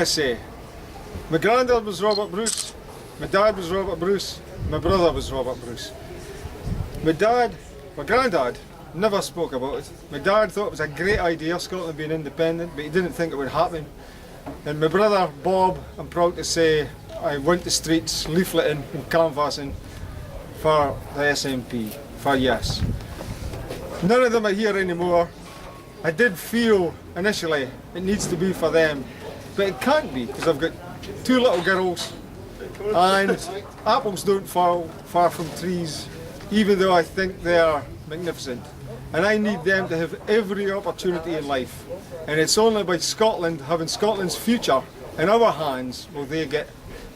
Say, my granddad was Robert Bruce, my dad was Robert Bruce, my brother was Robert Bruce. My granddad never spoke about it. My dad thought it was a great idea, Scotland being independent, but he didn't think it would happen. And my brother Bob, I'm proud to say, I went to streets leafleting and canvassing for the SNP, for Yes. None of them are here anymore. I did feel initially it needs to be for them. But it can't be, because I've got two little girls and apples don't fall far from trees, even though I think they are magnificent. And I need them to have every opportunity in life. And it's only by Scotland, having Scotland's future in our hands, will they get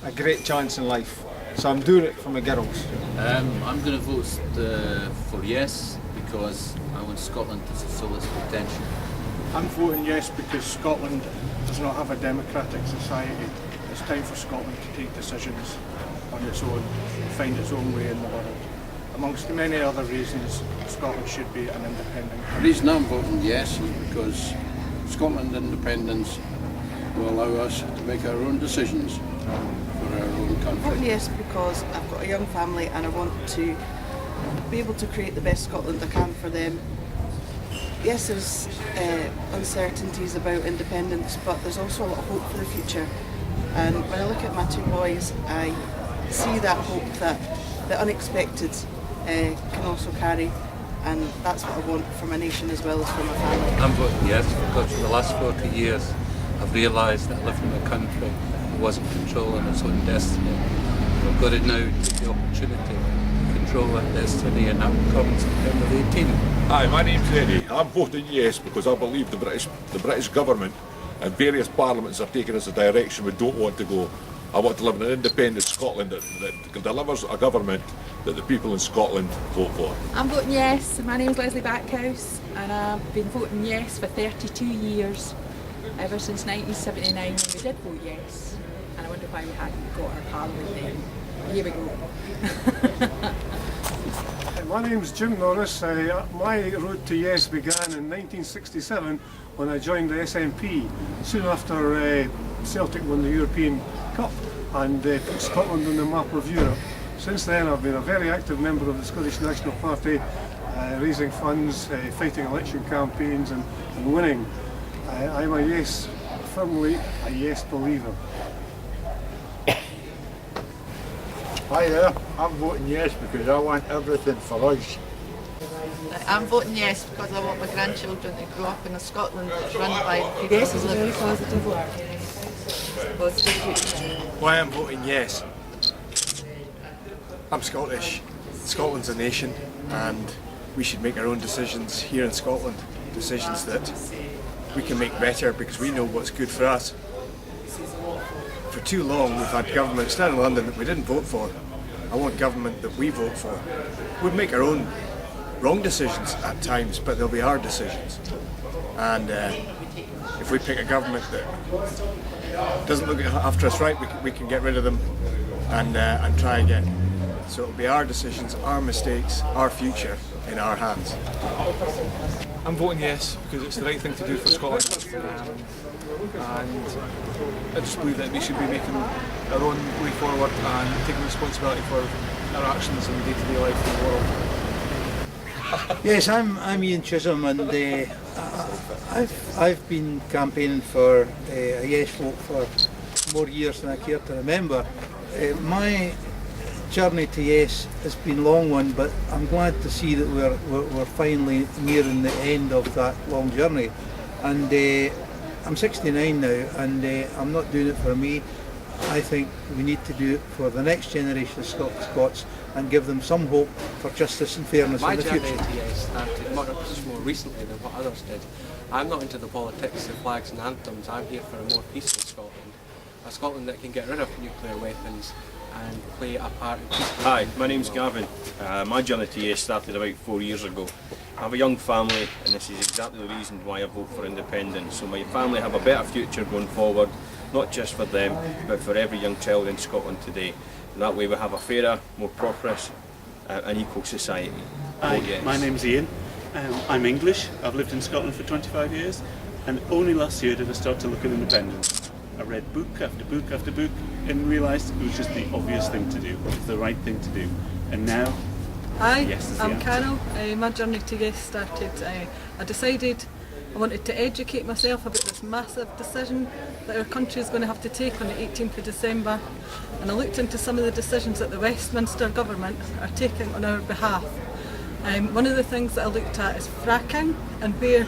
a great chance in life. So I'm doing it for my girls. I'm going to vote for Yes, because I want Scotland to fulfil its potential. I'm voting Yes because Scotland does not have a democratic society. It's time for Scotland to take decisions on its own, find its own way in the world. Amongst many other reasons, Scotland should be an independent country. The reason I'm voting Yes is because Scotland independence will allow us to make our own decisions for our own country. Voting Yes because I've got a young family and I want to be able to create the best Scotland I can for them. Yes, there's uncertainties about independence, but there's also a lot of hope for the future. And when I look at my two boys, I see that hope that the unexpected can also carry, and that's what I want for my nation as well as for my family. I'm voting Yes because for the last 40 years I've realised that I live in a country that wasn't controlling its own destiny. We've got to now take the opportunity to control that destiny, and that will come in September 18. Hi, my name's Eddie. I'm voting Yes because I believe the British government and various parliaments are taking us a direction we don't want to go. I want to live in an independent Scotland that delivers a government that the people in Scotland vote for. I'm voting Yes. My name's Leslie Backhouse and I've been voting Yes for 32 years, ever since 1979 when we did vote Yes. And I wonder why we hadn't got our parliament then. Here we go. My name's Jim Norris. My road to Yes began in 1967 when I joined the SNP, soon after Celtic won the European Cup and put Scotland on the map of Europe. Since then I've been a very active member of the Scottish National Party, raising funds, fighting election campaigns and winning. I'm a Yes, firmly a Yes believer. Hi there, I'm voting Yes because I want everything for us. I'm voting Yes because I want my grandchildren to grow up in a Scotland that's run by people. Yes is a very positive vote. Positive future. Why I'm voting Yes? I'm Scottish. Scotland's a nation and we should make our own decisions here in Scotland. Decisions that we can make better because we know what's good for us. For too long we've had governments down in London that we didn't vote for. I want government that we vote for. We'll make our own wrong decisions at times, but they'll be hard decisions. And if we pick a government that doesn't look after us right, we can get rid of them and try again. So it'll be our decisions, our mistakes, our future in our hands. I'm voting Yes because it's the right thing to do for Scotland. And I just believe that we should be making our own way forward and taking responsibility for our actions in day-to-day life in the world. Yes, I'm Ian Chisholm and I've been campaigning for a Yes vote for more years than I care to remember. My journey to Yes has been a long one, but I'm glad to see that we're finally nearing the end of that long journey. And I'm 69 now and I'm not doing it for me. I think we need to do it for the next generation of Scots and give them some hope for justice and fairness My in the journey future. to yes started much more recently than what others did. I'm not into the politics of flags and anthems. I'm here for a more peaceful Scotland. A Scotland that can get rid of nuclear weapons and play a part in peaceful. Hi, my name's Gavin. My journey to yes started about 4 years ago. I have a young family and this is exactly the reason why I vote for independence. So my family have a better future going forward, not just for them, but for every young child in Scotland today. And that way we have a fairer, more prosperous and equal society. Hi, Yes. my name's Ian. I'm English. I've lived in Scotland for 25 years, and only last year did I start to look at independence. I read book after book after book and realised it was just the obvious thing to do. It was the right thing to do. And now, Hi, yes is the I'm answer. Carol. My journey to yes started. I decided I wanted to educate myself about this massive decision that our country is going to have to take on the 18th of December, and I looked into some of the decisions that the Westminster government are taking on our behalf. One of the things that I looked at is fracking, and where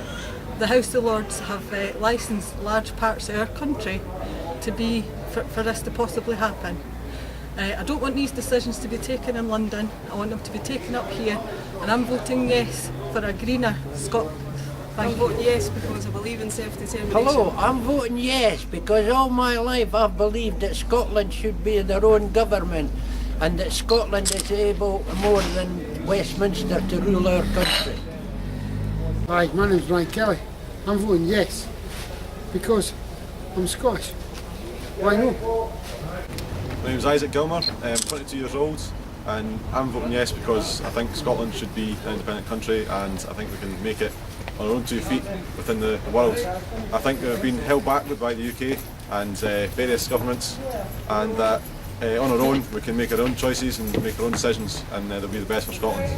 the House of Lords have licensed large parts of our country to be for this to possibly happen. I don't want these decisions to be taken in London. I want them to be taken up here, and I'm voting yes for a greener Scotland. I'm voting yes because I believe in self-determination. Hello, I'm voting yes because all my life I've believed that Scotland should be their own government and that Scotland is able more than Westminster to rule our country. Hi, my name's Ryan Kelly. I'm voting yes because I'm Scottish. Why not? My name's Isaac Gilmer, I'm 22 years old, and I'm voting yes because I think Scotland should be an independent country and I think we can make it on our own 2 feet within the world. I think we've been held back by the UK and various governments, and that on our own we can make our own choices and make our own decisions, and that'll be the best for Scotland.